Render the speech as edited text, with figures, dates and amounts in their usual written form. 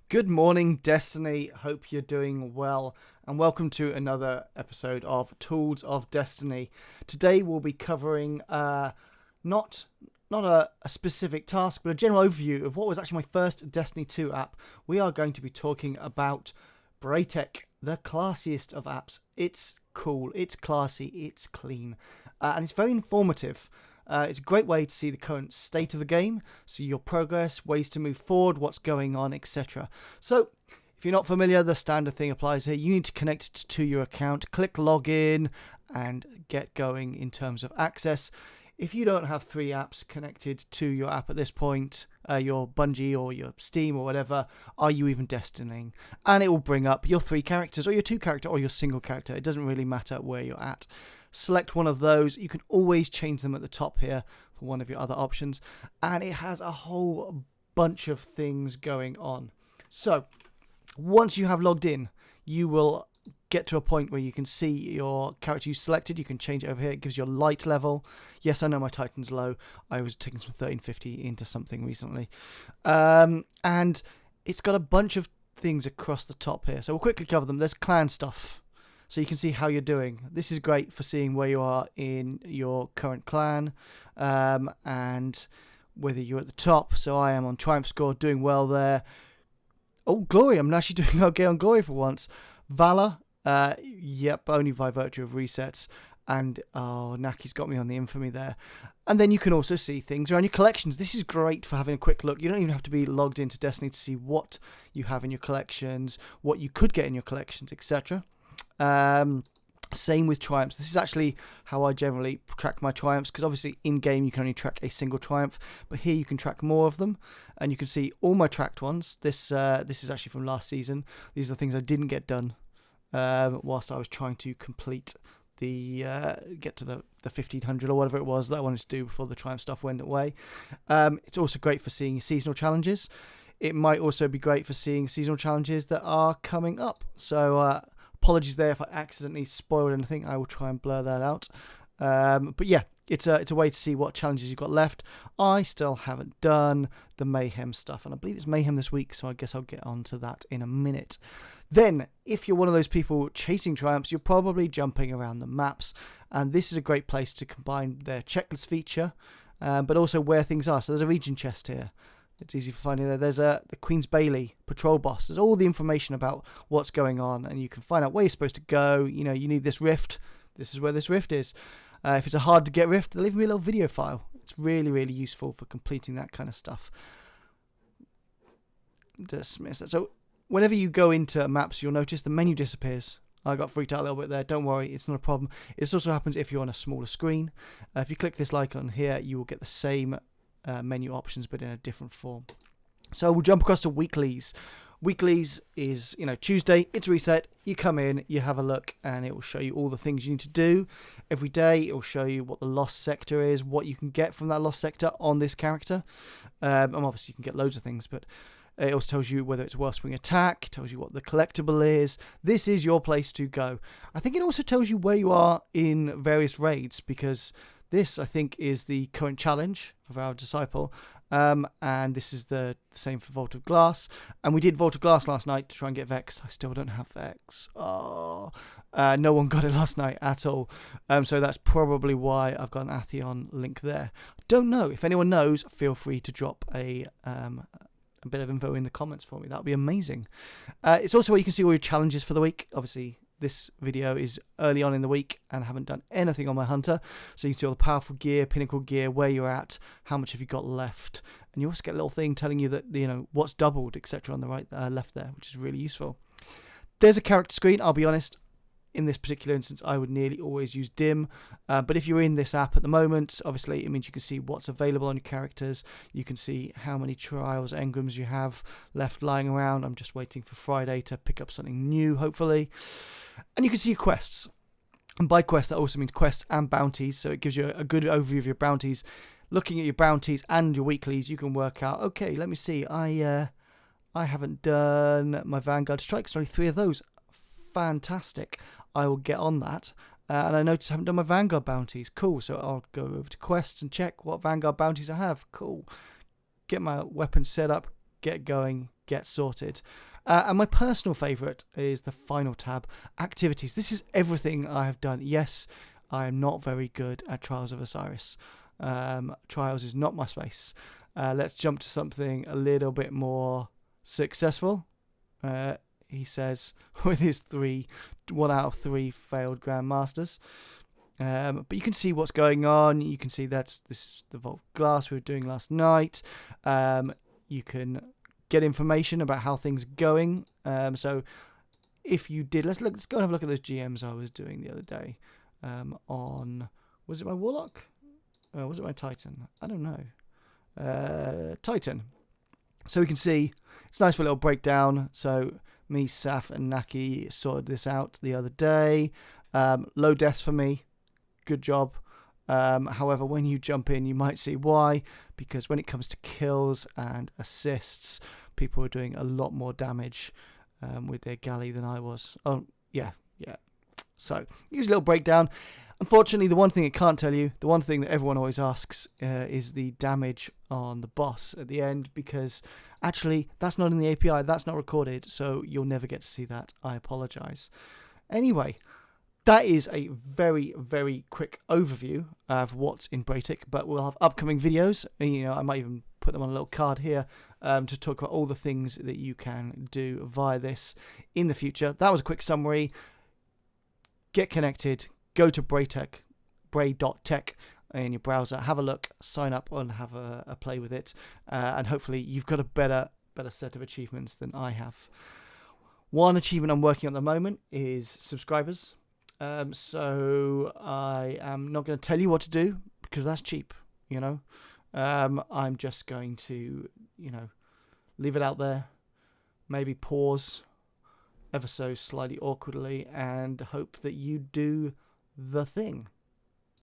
Good morning, Destiny. Hope you're doing well, and welcome to another episode of Tools of Destiny. Today we'll be covering not a specific task, but a general overview of what was actually my first Destiny 2 app. We are going to be talking about Braytech, the classiest of apps. It's cool, it's classy, it's clean, and it's very informative. It's a great way to see the current state of the game, see your progress, ways to move forward, what's going on, etc. So, if you're not familiar, the standard thing applies here. You need to connect it to your account, click login, and get going in terms of access. If you don't have 3 apps connected to your app at this point, your Bungie or your Steam or whatever, are you even Destinying? And it will bring up your 3 characters, or your 2 character, or your single character. It doesn't really matter where you're at. Select one of those. You can always change them at the top here for one of your other options. And it has a whole bunch of things going on. So, once you have logged in, you will get to a point where you can see your character you selected. You can change it over here. It gives you a light level. Yes, I know my Titan's low. I was taking some 1350 into something recently. And it's got a bunch of things across the top here. So we'll quickly cover them. There's clan stuff. So you can see how you're doing. This is great for seeing where you are in your current clan and whether you're at the top. So I am on Triumph score, doing well there. Oh, Glory. I'm actually doing okay on Glory for once. Valor. Yep, only by virtue of resets. And Naki's got me on the infamy there. And then you can also see things around your collections. This is great for having a quick look. You don't even have to be logged into Destiny to see what you have in your collections, what you could get in your collections, etc. Same with triumphs. This is actually how I generally track my triumphs, because obviously in game you can only track a single triumph, but here you can track more of them, and you can see all my tracked ones. This is actually from last season. These are the things I didn't get done whilst I was trying to complete the get to the 1500 or whatever it was that I wanted to do before the triumph stuff went away. It's also great for seeing seasonal challenges. It might also be great for seeing seasonal challenges that are coming up. So apologies there if I accidentally spoiled anything. I will try and blur that out. But yeah, it's a way to see what challenges you've got left. I still haven't done the Mayhem stuff, and I believe it's Mayhem this week, so I guess I'll get on to that in a minute. Then, if you're one of those people chasing triumphs, you're probably jumping around the maps, and this is a great place to combine their checklist feature, but also where things are. So there's a region chest here. It's easy for finding there. There's the Queen's Bailey patrol boss. There's all the information about what's going on, and you can find out where you're supposed to go. You know, you need this rift. This is where this rift is. If it's a hard to get rift, they'll leave me a little video file. It's really, really useful for completing that kind of stuff. Dismiss that. So whenever you go into maps, you'll notice the menu disappears. I got freaked out a little bit there. Don't worry, it's not a problem. This also happens if you're on a smaller screen. If you click this icon here, you will get the same menu options, but in a different form. So we'll jump across to weeklies. Weeklies is, Tuesday, it's reset. You come in, you have a look, and it will show you all the things you need to do. Every day, it will show you what the lost sector is, what you can get from that lost sector on this character. And obviously, you can get loads of things, but it also tells you whether it's a wellspring attack, tells you what the collectible is. This is your place to go. I think it also tells you where you are in various raids, because this, I think, is the current challenge of our disciple. And this is the same for Vault of Glass. And we did Vault of Glass last night to try and get Vex. I still don't have Vex. No one got it last night at all. So that's probably why I've got an Atheon link there. Don't know. If anyone knows, feel free to drop a bit of info in the comments for me. That would be amazing. It's also where you can see all your challenges for the week. Obviously, this video is early on in the week and I haven't done anything on my hunter, so you can see all the powerful gear, pinnacle gear, where you're at, how much have you got left, and you also get a little thing telling you that what's doubled, etc. on the right left there, which is really useful. There's a character screen. I'll be honest, in this particular instance I would nearly always use dim, but if you're in this app at the moment, obviously it means you can see what's available on your characters. You can see how many trials engrams you have left lying around. I'm just waiting for Friday to pick up something new, hopefully. And you can see your quests, and by quests that also means quests and bounties, so it gives you a good overview of your bounties. Looking at your bounties and your weeklies, you can work out, okay, let me see, I haven't done my Vanguard strikes, only 3 of those. Fantastic. I will get on that. And I noticed I haven't done my Vanguard bounties. Cool. So I'll go over to quests and check what Vanguard bounties I have. Cool. Get my weapon set up, get going, get sorted. And my personal favourite is the final tab, activities. This is everything I have done. Yes, I am not very good at Trials of Osiris. Trials is not my space. Let's jump to something a little bit more successful. He says with his 1 out of 3 failed Grandmasters. But you can see what's going on. You can see that's the Vault Glass we were doing last night. You can get information about how things are going. So if you did, let's go and have a look at those GMs I was doing the other day. Was it my Warlock? Was it my Titan? I don't know. Titan. So we can see it's nice for a little breakdown. So me, Saf, and Naki sorted this out the other day. Low deaths for me. Good job. However, when you jump in, you might see why. Because when it comes to kills and assists, people are doing a lot more damage with their galley than I was. Oh, yeah. So, here's a little breakdown. Unfortunately, the one thing it can't tell you, the one thing that everyone always asks, is the damage on the boss at the end, because actually, that's not in the API, that's not recorded, so you'll never get to see that. I apologise. Anyway, that is a very, very quick overview of what's in Braytech, but we'll have upcoming videos. I might even put them on a little card here to talk about all the things that you can do via this in the future. That was a quick summary. Get connected. Go to Braytech, bray.tech in your browser. Have a look, sign up, and have a play with it. And hopefully you've got a better set of achievements than I have. One achievement I'm working on at the moment is subscribers. So I am not going to tell you what to do because that's cheap, I'm just going to, leave it out there, maybe pause ever so slightly awkwardly and hope that you do the thing.